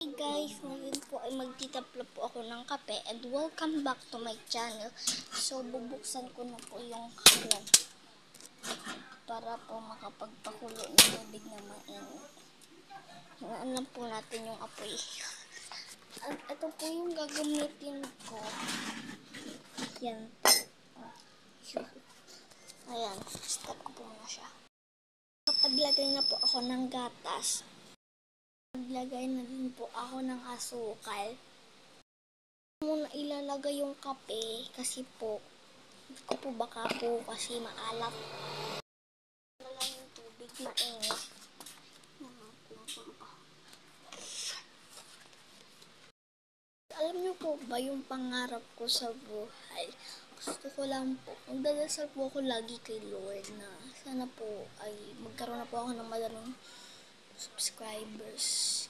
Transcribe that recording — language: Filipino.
Hey guys, ngayon po ay magtitapla po ako ng kape and welcome back to my channel. So bubuksan ko na po yung halan para po makapagpakulo ng tubig na mainit. Hinaan lang po natin yung apoy. At ito po yung gagamitin ko. Yan po. Ayan, stop ko po muna siya. Kapaglagay na po ako ng gatas, maglagay na din po ako ng asukal. Muna ilalagay yung kape kasi po hindi ko po baka po kasi maalat. Wala yung tubig na init. Alam niyo po ba yung pangarap ko sa buhay? Gusto ko lang po, magdadasal po ako lagi kay Lord na sana po ay magkaroon na po ako ng maraming subscribers.